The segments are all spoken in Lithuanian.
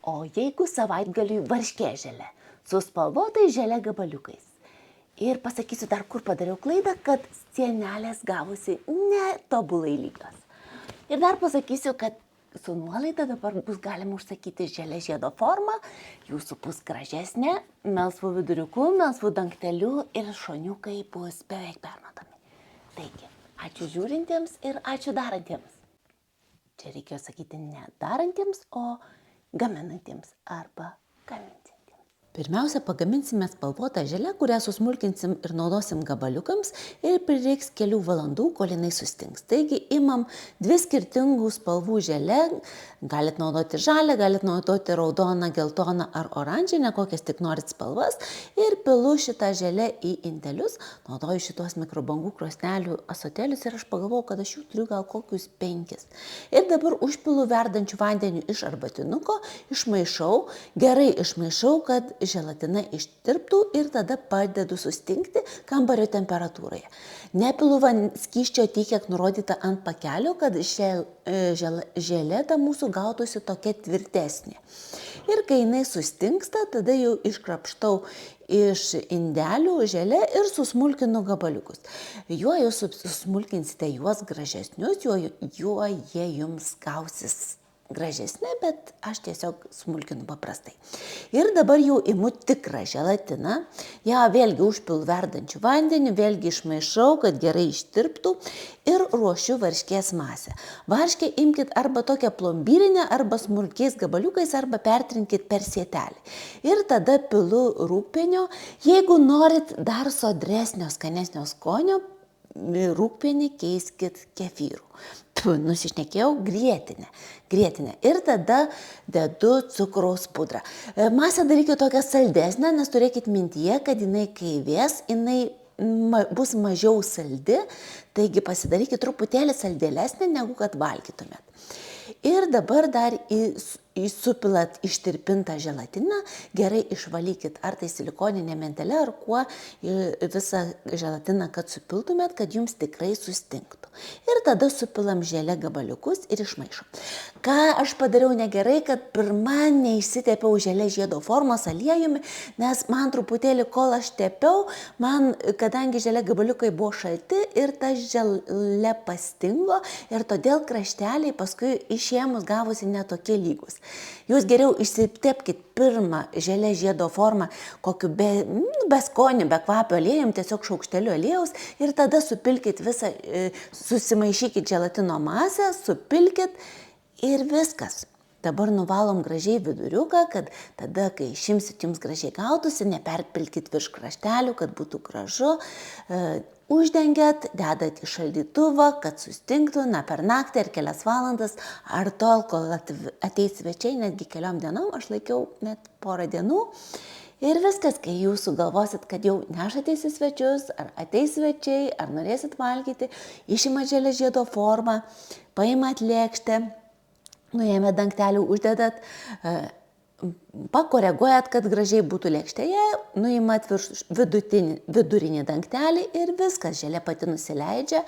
O jeigu savaitgaliui varškės želė su spalvotais želė gabaliukais. Ir pasakysiu dar, kur padariau klaidą, kad sienelės gavosi netobulai lygios. Ir dar pasakysiu, kad su nuolaida dabar bus galima užsakyti želė žiedo formą, jūsų bus gražesnė, melsvu viduriuku, melsvu dangteliu ir šoniukai bus beveik permatomi. Taigi, ačiū žiūrintiems ir ačiū darantiems. Čia reikėjo sakyti ne darantiems, o gaminantiems arba gamintiems. Pirmiausia, pagaminsime spalvotą želę, kurią susmulkinsim ir naudosim gabaliukams ir prireiks kelių valandų, kol jinai sustings. Taigi, imam 2 skirtingų spalvų želę, galit naudoti žalią, galit naudoti raudoną, geltoną ar oranžinę, kokias tik norit spalvas, ir pilu šitą želę į indelius, naudoju šitos mikrobangų krosnelių ąsotėlius ir aš pagalvojau, kad aš jų turiu gal kokius 5. Ir dabar užpilu verdančių vandenių iš arbatinuko, išmaišau, gerai išmaišau, kad želatina ištirptų ir tada padedu sustingti kambario temperatūroje. Nepilu skysčio tiek, kiek nurodyta ant pakelio, kad želė ta mūsų gautųsi tokia tvirtesnė. Ir kai jinai sustingsta, tada jau iškrapštau iš indelių želę ir susmulkinu gabaliukus. Juo jūs susmulkinsite juos gražesnius, juo jie jums gausis gražesnė, bet aš tiesiog smulkinu paprastai. Ir dabar jau imu tikrą želatiną, ją vėlgi užpilu verdančių vandenį, vėlgi išmaišau, kad gerai ištirptų ir ruošiu varškės masę. Varškę imkit arba tokią plombyrinę, arba smulkiais gabaliukais, arba pertrinkit per sietelį. Ir tada pilu rūgpienio, jeigu norit dar sodresnio, skanesnio skonio, rūgpienį keiskit kefyru. Nusišnekėjau, grietinę. Ir tada dedu cukraus pudrą. Masę darykit tokią saldesnę, nes turėkit mintyje, kad jinai kai vės, jinai bus mažiau saldi, taigi pasidarykit truputėlį saldėlesnė, negu kad valgytumėt. Ir dabar dar supilat ištirpintą želatiną, gerai išvalykit ar tai silikoninė mentelė, ar kuo visą želatiną, kad supiltumėt, kad jums tikrai sustingtų. Ir tada supilam želė gabaliukus ir išmaišom. Ką aš padariau negerai, kad pirmą neišsitepiau želė žiedo formos aliejumi, nes man truputėlį, kol aš tepiau, kadangi želė gabaliukai buvo šalti ir ta želė pastingo ir todėl krašteliai paskui išėmus gavosi netokie lygus. Jūs geriau išsitepkit pirmą želė žiedo formą kokiu be skonių, be kvapio aliejum, tiesiog šaukšteliu aliejaus ir tada supilkit visą, susimaišykit želatino masę, supilkit ir viskas. Dabar nuvalom gražiai viduriuką, kad tada, kai išimsit, jums gražiai gautųsi, neperpilkit virš kraštelių, kad būtų gražu. Uždengiat, dedat į šaldytuvą, kad sustingtų, per naktį ar kelias valandas, ar tol, kol ateis svečiai, netgi keliom dienom, aš laikiau net porą dienų. Ir viskas, kai jūs sugalvosit, kad jau nešatės į svečius, ar ateis svečiai, ar norėsit valgyti, išimat želė žiedo formą, paimat lėkštę, nuėmę dangtelių, uždedat, pakoreguojat, kad gražiai būtų lėkštėje, nuimat vidurinį dangtelį ir viskas, želė pati nusileidžia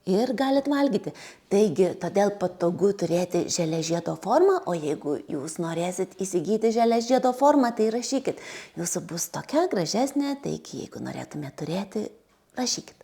ir galit valgyti. Taigi, todėl patogu turėti želė žiedo formą, o jeigu jūs norėsit įsigyti želė žiedo formą, tai rašykit. Jūsų bus tokia gražesnė, taigi jeigu norėtumėte turėti, rašykit.